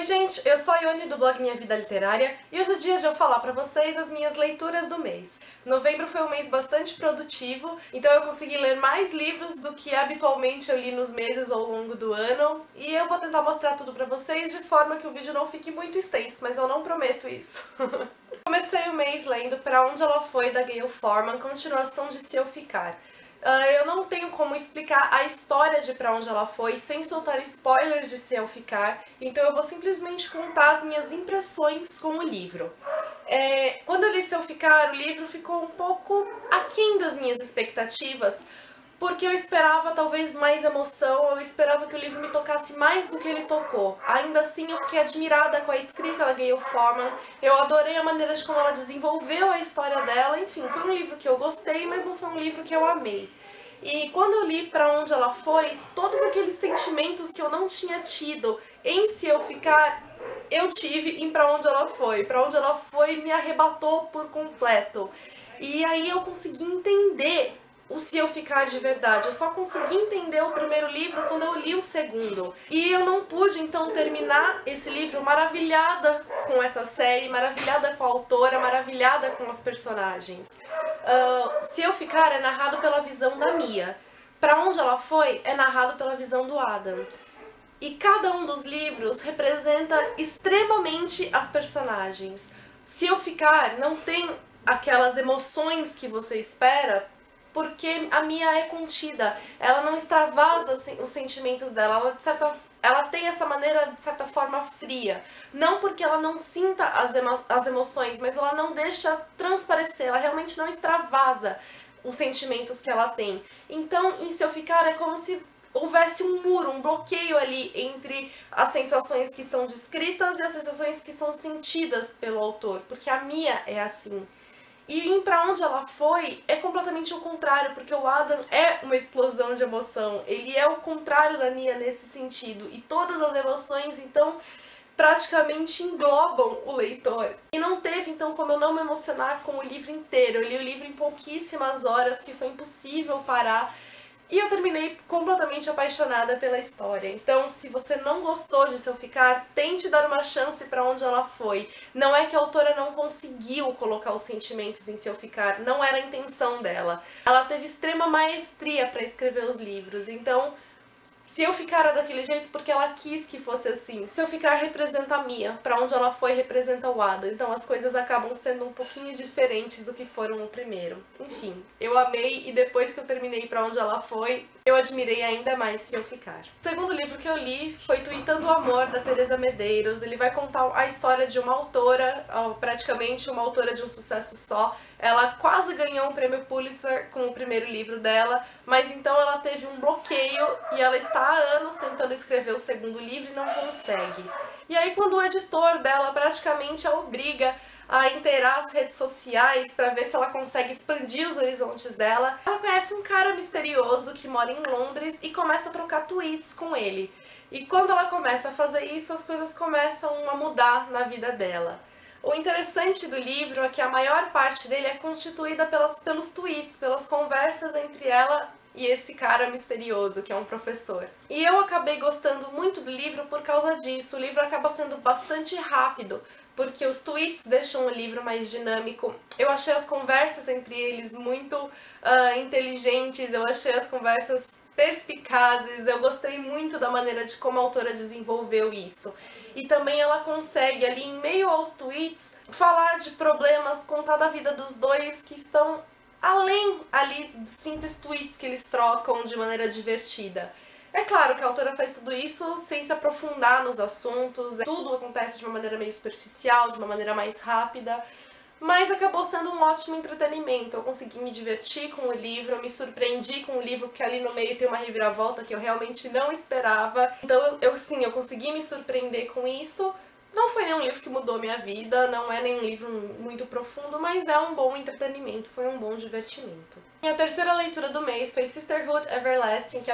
gente, eu sou a Ione do blog Minha Vida Literária e hoje é dia de eu falar pra vocês as minhas leituras do mês. Novembro foi um mês bastante produtivo, então eu consegui ler mais livros do que habitualmente eu li nos meses ao longo do ano e eu vou tentar mostrar tudo pra vocês de forma que o vídeo não fique muito extenso, mas eu não prometo isso. Comecei o mês lendo Pra Onde Ela Foi, da Gayle Forman, continuação de Se Eu Ficar. Eu não tenho como explicar a história de Pra Onde Ela Foi sem soltar spoilers de Se Eu Ficar, então eu vou simplesmente contar as minhas impressões com o livro. Quando eu li Se Eu Ficar, o livro ficou um pouco aquém das minhas expectativas, porque eu esperava talvez mais emoção, eu esperava que o livro me tocasse mais do que ele tocou. Ainda assim, eu fiquei admirada com a escrita da Gayle Forman, eu adorei a maneira de como ela desenvolveu a história dela, enfim, foi um livro que eu gostei, mas não foi um livro que eu amei. E quando eu li Pra Onde Ela Foi, todos aqueles sentimentos que eu não tinha tido em Se Eu Ficar, eu tive em Pra Onde Ela Foi. Pra Onde Ela Foi me arrebatou por completo. E aí eu consegui entender o Se Eu Ficar de verdade. Eu só consegui entender o primeiro livro quando eu li o segundo. E eu não pude, então, terminar esse livro maravilhada com essa série, maravilhada com a autora, maravilhada com os personagens. Se Eu Ficar é narrado pela visão da Mia. Pra Onde Ela Foi é narrado pela visão do Adam. E cada um dos livros representa extremamente as personagens. Se Eu Ficar não tem aquelas emoções que você espera, porque a Mia é contida, ela não extravasa os sentimentos dela, ela tem essa maneira, de certa forma, fria. Não porque ela não sinta as emoções, mas ela não deixa transparecer, ela realmente não extravasa os sentimentos que ela tem. Então, em Se Eu Ficar, é como se houvesse um muro, um bloqueio ali entre as sensações que são descritas e as sensações que são sentidas pelo autor, porque a Mia é assim. E em Pra Onde Ela Foi é completamente o contrário, porque o Adam é uma explosão de emoção, ele é o contrário da Mia nesse sentido, e todas as emoções, então, praticamente englobam o leitor. E não teve, então, como eu não me emocionar com o livro inteiro. Eu li o livro em pouquíssimas horas, porque foi impossível parar. E eu terminei completamente apaixonada pela história. Então, se você não gostou de Se Eu Ficar, tente dar uma chance Pra Onde Ela Foi. Não é que a autora não conseguiu colocar os sentimentos em Se Eu Ficar, não era a intenção dela. Ela teve extrema maestria para escrever os livros, então Se Eu Ficar é daquele jeito porque ela quis que fosse assim. Se Eu Ficar representa a Mia, Pra Onde Ela Foi representa o Adam. Então as coisas acabam sendo um pouquinho diferentes do que foram no primeiro. Enfim, eu amei e depois que eu terminei Pra Onde Ela Foi, eu admirei ainda mais Se Eu Ficar. O segundo livro que eu li foi Tuitando o Amor, da Teresa Medeiros. Ele vai contar a história de uma autora, praticamente uma autora de um sucesso só. Ela quase ganhou um prêmio Pulitzer com o primeiro livro dela, mas então ela teve um bloqueio e ela está há anos tentando escrever o segundo livro e não consegue. E aí quando o editor dela praticamente a obriga a inteirar as redes sociais para ver se ela consegue expandir os horizontes dela, ela conhece um cara misterioso que mora em Londres e começa a trocar tweets com ele. E quando ela começa a fazer isso, as coisas começam a mudar na vida dela. O interessante do livro é que a maior parte dele é constituída pelos tweets, pelas conversas entre ela e esse cara misterioso, que é um professor. E eu acabei gostando muito do livro por causa disso. O livro acaba sendo bastante rápido, porque os tweets deixam o livro mais dinâmico. Eu achei as conversas entre eles muito inteligentes, eu achei as conversas perspicazes, eu gostei muito da maneira de como a autora desenvolveu isso. E também ela consegue, ali em meio aos tweets, falar de problemas, contar da vida dos dois que estão além ali dos simples tweets que eles trocam de maneira divertida. É claro que a autora faz tudo isso sem se aprofundar nos assuntos, tudo acontece de uma maneira meio superficial, de uma maneira mais rápida, mas acabou sendo um ótimo entretenimento. Eu consegui me divertir com o livro, eu me surpreendi com o livro, porque ali no meio tem uma reviravolta que eu realmente não esperava. Então eu consegui me surpreender com isso. Não foi nenhum livro que mudou minha vida, não é nenhum livro muito profundo, mas é um bom entretenimento, foi um bom divertimento. Minha terceira leitura do mês foi Sisterhood Everlasting, que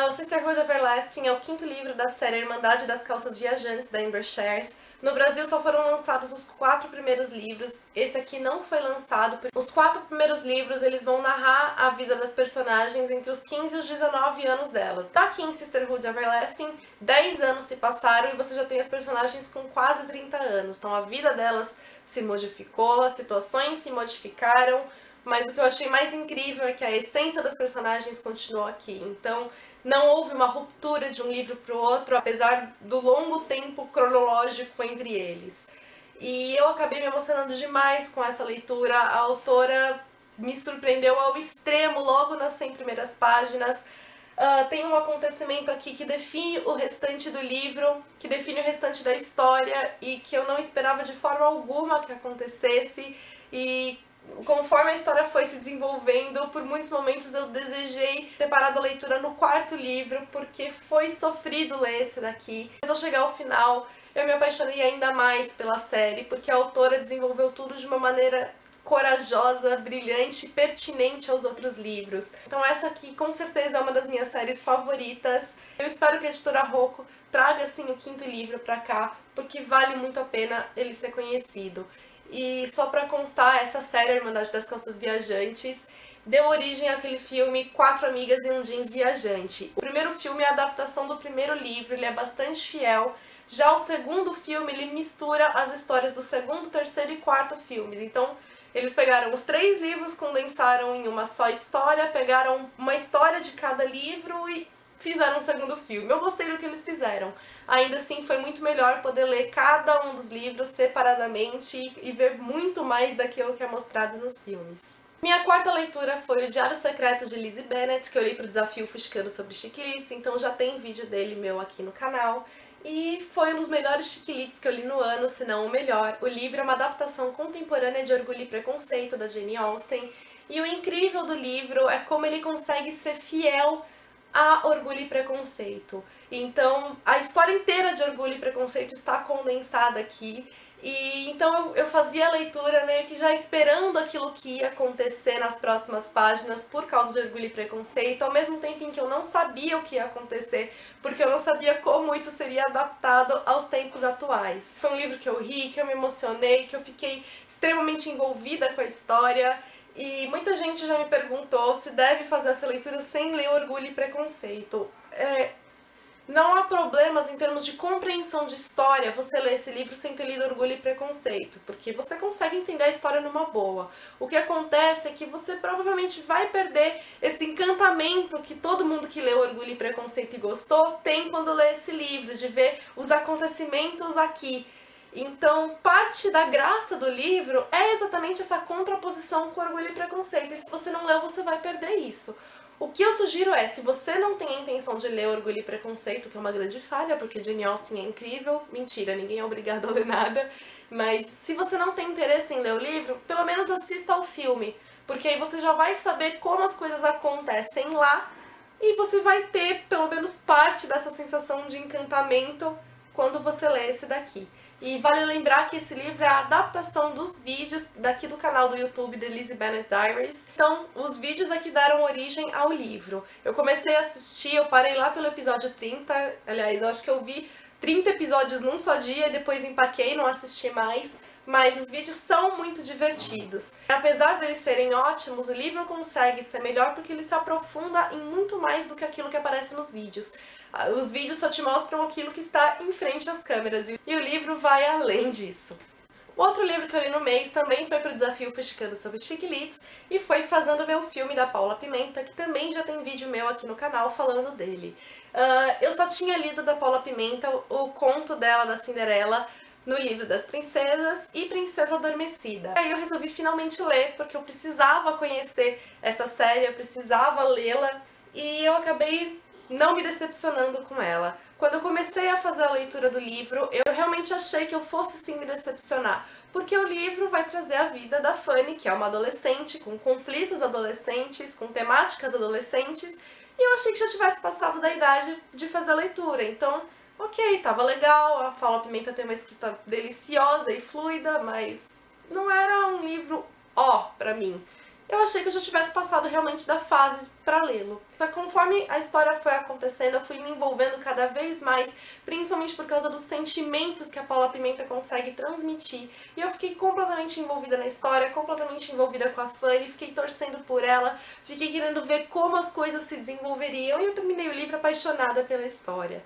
O Sisterhood Everlasting é o 5º livro da série Irmandade das Calças Viajantes, da Amber Shares. No Brasil só foram lançados os 4 primeiros livros, esse aqui não foi lançado. Os 4 primeiros livros eles vão narrar a vida das personagens entre os 15 e os 19 anos delas. Aqui em Sisterhood Everlasting, 10 anos se passaram e você já tem as personagens com quase 30 anos. Então a vida delas se modificou, as situações se modificaram, mas o que eu achei mais incrível é que a essência das personagens continuou aqui. Então, não houve uma ruptura de um livro para o outro, apesar do longo tempo cronológico entre eles. E eu acabei me emocionando demais com essa leitura. A autora me surpreendeu ao extremo logo nas 100 primeiras páginas. Tem um acontecimento aqui que define o restante do livro, que define o restante da história e que eu não esperava de forma alguma que acontecesse. E conforme a história foi se desenvolvendo, por muitos momentos eu desejei ter parado a leitura no 4º livro, porque foi sofrido ler esse daqui. Mas ao chegar ao final, eu me apaixonei ainda mais pela série, porque a autora desenvolveu tudo de uma maneira corajosa, brilhante, pertinente aos outros livros. Então essa aqui com certeza é uma das minhas séries favoritas. Eu espero que a editora Rocco traga assim o 5º livro pra cá, porque vale muito a pena ele ser conhecido. E só pra constar, essa série, a Irmandade das Calças Viajantes, deu origem àquele filme 4 Amigas e um Jeans Viajante. O primeiro filme é a adaptação do primeiro livro, ele é bastante fiel. Já o segundo filme, ele mistura as histórias do segundo, terceiro e quarto filmes. Então, eles pegaram os 3 livros, condensaram em uma só história, pegaram uma história de cada livro e fizeram um segundo filme. Eu gostei do que eles fizeram. Ainda assim, foi muito melhor poder ler cada um dos livros separadamente e ver muito mais daquilo que é mostrado nos filmes. Minha 4ª leitura foi o Diário Secreto de Lizzie Bennet, que eu li pro desafio Fuscando sobre Chiquilites, então já tem vídeo dele meu aqui no canal. E foi um dos melhores chiquilites que eu li no ano, se não o melhor. O livro é uma adaptação contemporânea de Orgulho e Preconceito, da Jane Austen. E o incrível do livro é como ele consegue ser fiel a Orgulho e Preconceito. Então, a história inteira de Orgulho e Preconceito está condensada aqui. E então eu fazia a leitura meio que já esperando aquilo que ia acontecer nas próximas páginas por causa de Orgulho e Preconceito, ao mesmo tempo em que eu não sabia o que ia acontecer, porque eu não sabia como isso seria adaptado aos tempos atuais. Foi um livro que eu ri, que eu me emocionei, que eu fiquei extremamente envolvida com a história. E muita gente já me perguntou se deve fazer essa leitura sem ler Orgulho e Preconceito. Não há problemas em termos de compreensão de história você ler esse livro sem ter lido Orgulho e Preconceito, porque você consegue entender a história numa boa. O que acontece é que você provavelmente vai perder esse encantamento que todo mundo que leu Orgulho e Preconceito e gostou tem quando lê esse livro, de ver os acontecimentos aqui. Então, parte da graça do livro é exatamente essa contraposição com Orgulho e Preconceito, e se você não leu, você vai perder isso. O que eu sugiro é, se você não tem a intenção de ler Orgulho e Preconceito, que é uma grande falha, porque Jane Austen é incrível, mentira, ninguém é obrigado a ler nada, mas se você não tem interesse em ler o livro, pelo menos assista ao filme, porque aí você já vai saber como as coisas acontecem lá, e você vai ter pelo menos parte dessa sensação de encantamento quando você lê esse daqui. E vale lembrar que esse livro é a adaptação dos vídeos daqui do canal do YouTube de Lizzie Bennet Diaries. Então, os vídeos aqui deram origem ao livro. Eu comecei a assistir, eu parei lá pelo episódio 30, aliás, eu acho que eu vi 30 episódios num só dia, depois empaquei, não assisti mais. Mas os vídeos são muito divertidos. Apesar deles serem ótimos, o livro consegue ser melhor porque ele se aprofunda em muito mais do que aquilo que aparece nos vídeos. Os vídeos só te mostram aquilo que está em frente às câmeras, e o livro vai além disso. O outro livro que eu li no mês também foi pro desafio Fuscando sobre Chiquilites e foi Fazendo Meu Filme, da Paula Pimenta, que também já tem vídeo meu aqui no canal falando dele. Eu só tinha lido da Paula Pimenta o conto dela, da Cinderela, no livro das princesas e Princesa Adormecida. Aí eu resolvi finalmente ler, porque eu precisava conhecer essa série, eu precisava lê-la, e eu acabei não me decepcionando com ela. Quando eu comecei a fazer a leitura do livro, eu realmente achei que eu fosse sim me decepcionar, porque o livro vai trazer a vida da Fanny, que é uma adolescente, com conflitos adolescentes, com temáticas adolescentes, e eu achei que já tivesse passado da idade de fazer a leitura, então ok, tava legal, a Paula Pimenta tem uma escrita deliciosa e fluida, mas não era um livro ó pra mim. eu achei que eu já tivesse passado realmente da fase para lê-lo. Só que conforme a história foi acontecendo, eu fui me envolvendo cada vez mais, principalmente por causa dos sentimentos que a Paula Pimenta consegue transmitir. E eu fiquei completamente envolvida na história, completamente envolvida com a Fanny, fiquei torcendo por ela, fiquei querendo ver como as coisas se desenvolveriam, e eu terminei o livro apaixonada pela história.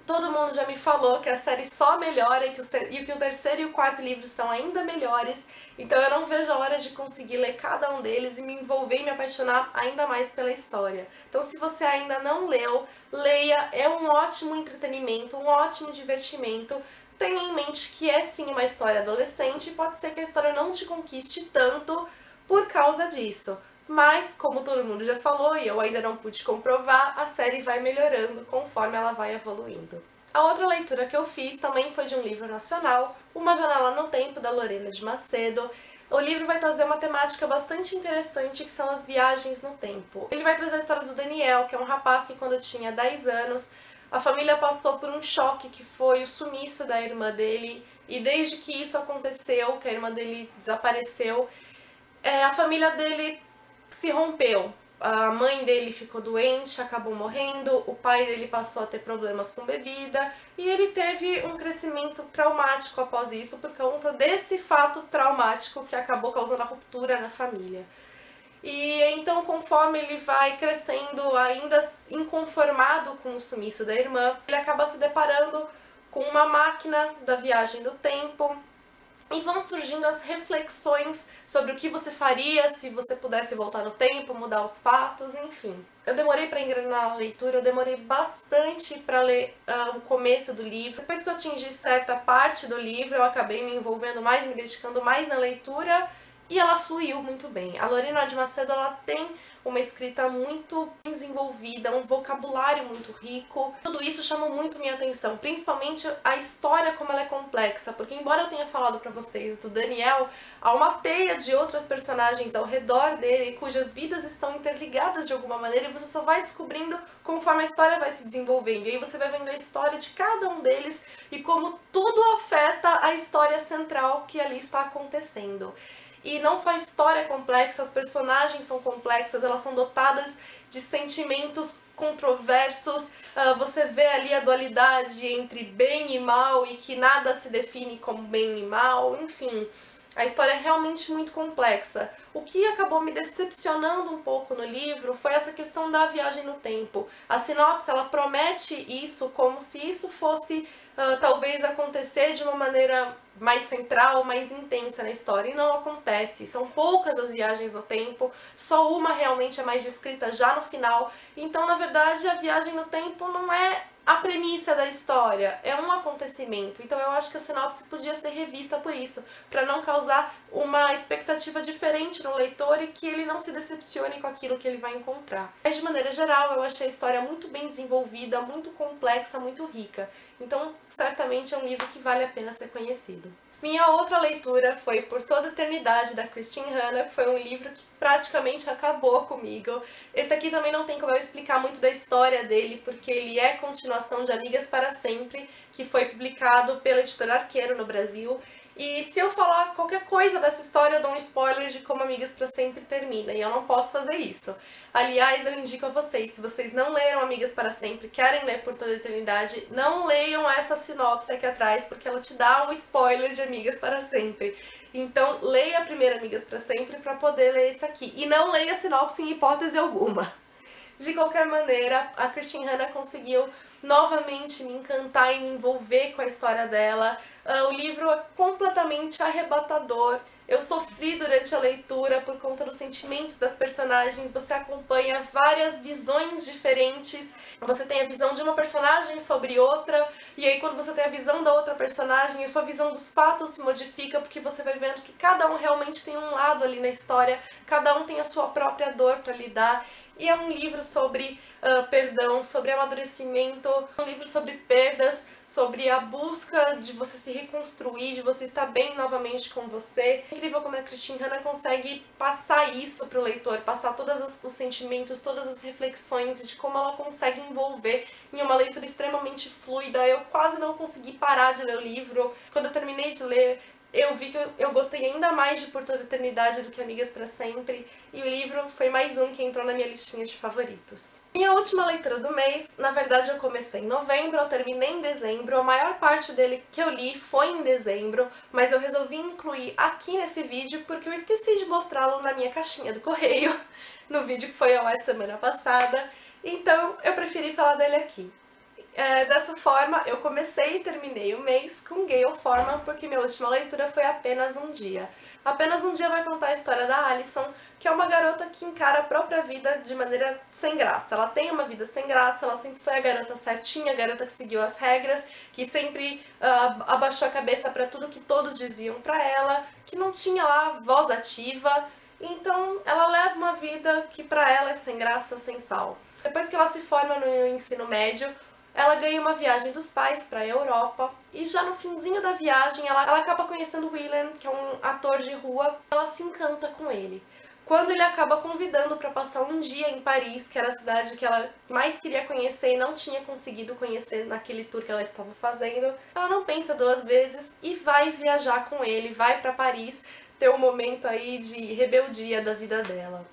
Todo mundo já me falou que a série só melhora e que o terceiro e o quarto livro são ainda melhores, então eu não vejo a hora de conseguir ler cada um deles e me envolver e me apaixonar ainda mais pela história. Então se você ainda não leu, leia, é um ótimo entretenimento, um ótimo divertimento. Tenha em mente que é sim uma história adolescente e pode ser que a história não te conquiste tanto por causa disso. Mas, como todo mundo já falou e eu ainda não pude comprovar, a série vai melhorando conforme ela vai evoluindo. A outra leitura que eu fiz também foi de um livro nacional, Uma Janela no Tempo, da Lorena de Macedo. O livro vai trazer uma temática bastante interessante, que são as viagens no tempo. Ele vai trazer a história do Daniel, que é um rapaz que quando tinha 10 anos, a família passou por um choque que foi o sumiço da irmã dele, e desde que isso aconteceu, que a irmã dele desapareceu, a família dele se rompeu. A mãe dele ficou doente, acabou morrendo, o pai dele passou a ter problemas com bebida e ele teve um crescimento traumático após isso por conta desse fato traumático que acabou causando a ruptura na família. E então, conforme ele vai crescendo, ainda inconformado com o sumiço da irmã, ele acaba se deparando com uma máquina da viagem do tempo. E vão surgindo as reflexões sobre o que você faria se você pudesse voltar no tempo, mudar os fatos, enfim. Eu demorei para engrenar na leitura, eu demorei bastante para ler o começo do livro. Depois que eu atingi certa parte do livro, eu acabei me envolvendo mais, me dedicando mais na leitura, e ela fluiu muito bem. A Lorena de Macedo, ela tem uma escrita muito desenvolvida, um vocabulário muito rico. Tudo isso chamou muito minha atenção, principalmente a história como ela é complexa, porque embora eu tenha falado pra vocês do Daniel, há uma teia de outras personagens ao redor dele, cujas vidas estão interligadas de alguma maneira, e você só vai descobrindo conforme a história vai se desenvolvendo. E aí você vai vendo a história de cada um deles e como tudo afeta a história central que ali está acontecendo. E não só a história é complexa, as personagens são complexas, elas são dotadas de sentimentos controversos, você vê ali a dualidade entre bem e mal e que nada se define como bem e mal, enfim. A história é realmente muito complexa. O que acabou me decepcionando um pouco no livro foi essa questão da viagem no tempo. A sinopse, ela promete isso como se isso fosse talvez acontecer de uma maneira mais central, mais intensa na história, e não acontece. São poucas as viagens no tempo, só uma realmente é mais descrita já no final. Então, na verdade, a viagem no tempo não é a premissa da história, é um acontecimento. Então eu acho que a sinopse podia ser revista por isso, para não causar uma expectativa diferente no leitor e que ele não se decepcione com aquilo que ele vai encontrar. Mas de maneira geral, eu achei a história muito bem desenvolvida, muito complexa, muito rica. Então, certamente é um livro que vale a pena ser conhecido. Minha outra leitura foi Por Toda a Eternidade, da Christine Hanna, que foi um livro que praticamente acabou comigo. Esse aqui também não tem como eu explicar muito da história dele, porque ele é continuação de Amigas para Sempre, que foi publicado pela editora Arqueiro no Brasil. E se eu falar qualquer coisa dessa história, eu dou um spoiler de como Amigas para Sempre termina, e eu não posso fazer isso. Aliás, eu indico a vocês, se vocês não leram Amigas para Sempre, querem ler Por Toda a Eternidade, não leiam essa sinopse aqui atrás, porque ela te dá um spoiler de Amigas para Sempre. Então, leia primeiro Amigas para Sempre para poder ler esse aqui. E não leia a sinopse em hipótese alguma. De qualquer maneira, a Christine Hanna conseguiu novamente me encantar e me envolver com a história dela. O livro é completamente arrebatador. Eu sofri durante a leitura por conta dos sentimentos das personagens, você acompanha várias visões diferentes, você tem a visão de uma personagem sobre outra, e aí quando você tem a visão da outra personagem, a sua visão dos fatos se modifica, porque você vai vendo que cada um realmente tem um lado ali na história, cada um tem a sua própria dor para lidar. E é um livro sobre perdão, sobre amadurecimento, um livro sobre perdas, sobre a busca de você se reconstruir, de você estar bem novamente com você. É incrível como a Christine Hanna consegue passar isso para o leitor, passar todos os sentimentos, todas as reflexões e de como ela consegue envolver em uma leitura extremamente fluida. Eu quase não consegui parar de ler o livro. Quando eu terminei de ler, eu vi que eu gostei ainda mais de Por Toda Eternidade do que Amigas pra Sempre, e o livro foi mais um que entrou na minha listinha de favoritos. Minha última leitura do mês, na verdade eu comecei em novembro, eu terminei em dezembro, a maior parte dele que eu li foi em dezembro, mas eu resolvi incluir aqui nesse vídeo porque eu esqueci de mostrá-lo na minha caixinha do correio, no vídeo que foi ao ar semana passada, então eu preferi falar dele aqui. Dessa forma, eu comecei e terminei o mês com Gale Forman, porque minha última leitura foi Apenas um Dia. Apenas um Dia vai contar a história da Alison, que é uma garota que encara a própria vida de maneira sem graça. Ela tem uma vida sem graça, ela sempre foi a garota certinha, a garota que seguiu as regras, que sempre abaixou a cabeça para tudo que todos diziam para ela, que não tinha lá voz ativa. Então ela leva uma vida que para ela é sem graça, sem sal. Depois que ela se forma no ensino médio, ela ganha uma viagem dos pais para a Europa e já no finzinho da viagem ela acaba conhecendo William, que é um ator de rua. Ela se encanta com ele. Quando ele acaba convidando para passar um dia em Paris, que era a cidade que ela mais queria conhecer e não tinha conseguido conhecer naquele tour que ela estava fazendo, ela não pensa duas vezes e vai viajar com ele, vai para Paris ter um momento aí de rebeldia da vida dela.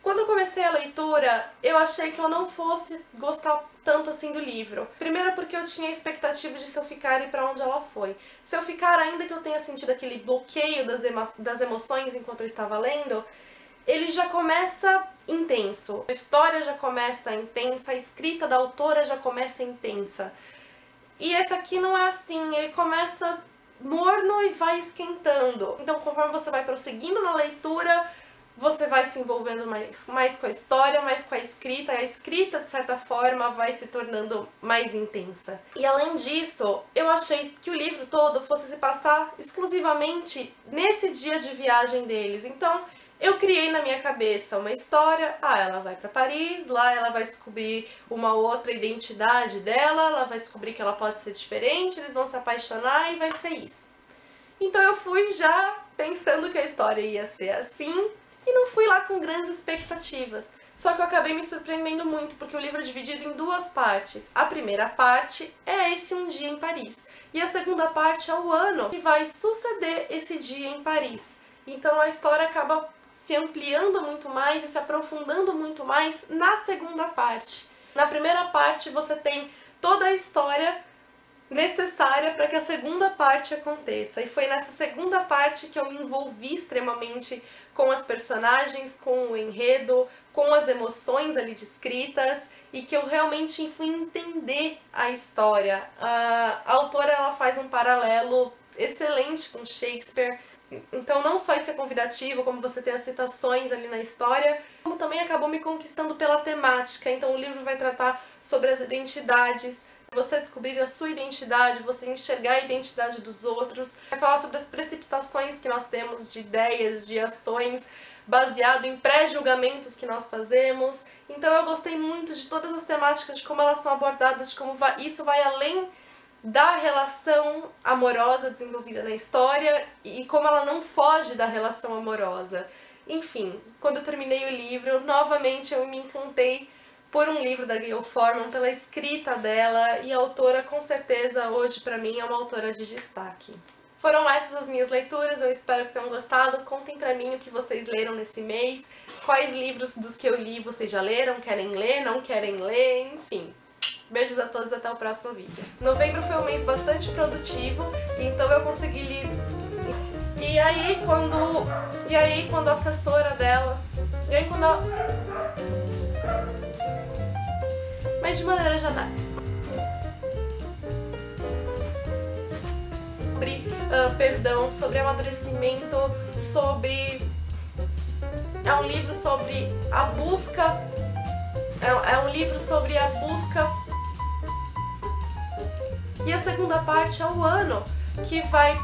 Quando eu comecei a leitura, eu achei que eu não fosse gostar tanto assim do livro. Primeiro porque eu tinha a expectativa de se eu ficar e para onde ela foi. Se eu ficar, ainda que eu tenha sentido aquele bloqueio das emoções enquanto eu estava lendo, ele já começa intenso. A história já começa intensa, a escrita da autora já começa intensa. E esse aqui não é assim, ele começa morno e vai esquentando. Então, conforme você vai prosseguindo na leitura, você vai se envolvendo mais com a história, mais com a escrita, de certa forma, vai se tornando mais intensa. E além disso, eu achei que o livro todo fosse se passar exclusivamente nesse dia de viagem deles. Então, eu criei na minha cabeça uma história, ela vai para Paris, lá ela vai descobrir uma outra identidade dela, ela vai descobrir que ela pode ser diferente, eles vão se apaixonar e vai ser isso. Então eu fui já pensando que a história ia ser assim, e não fui lá com grandes expectativas. Só que eu acabei me surpreendendo muito, porque o livro é dividido em duas partes. A primeira parte é esse um dia em Paris. E a segunda parte é o ano que vai suceder esse dia em Paris. Então a história acaba se ampliando muito mais e se aprofundando muito mais na segunda parte. Na primeira parte você tem toda a história necessária para que a segunda parte aconteça. E foi nessa segunda parte que eu me envolvi extremamente com as personagens, com o enredo, com as emoções ali descritas e que eu realmente fui entender a história. A autora ela faz um paralelo excelente com Shakespeare. Então não só isso é convidativo, como você tem as citações ali na história, como também acabou me conquistando pela temática. Então o livro vai tratar sobre as identidades, você descobrir a sua identidade, você enxergar a identidade dos outros, vai falar sobre as precipitações que nós temos de ideias, de ações, baseado em pré-julgamentos que nós fazemos. Então eu gostei muito de todas as temáticas, de como elas são abordadas, de como isso vai além da relação amorosa desenvolvida na história e como ela não foge da relação amorosa. Enfim, quando eu terminei o livro, novamente eu me encantei por um livro da Gale Forman, pela escrita dela, e a autora com certeza hoje pra mim é uma autora de destaque. Foram essas as minhas leituras, eu espero que tenham gostado. Contem pra mim o que vocês leram nesse mês, quais livros dos que eu li vocês já leram, querem ler, não querem ler, enfim. Beijos a todos, até o próximo vídeo. Novembro foi um mês bastante produtivo, então eu consegui ler. E aí quando a assessora dela... Mas de maneira geral... sobre amadurecimento, sobre... É um livro sobre a busca... É um livro sobre a busca... E a segunda parte é o ano, que vai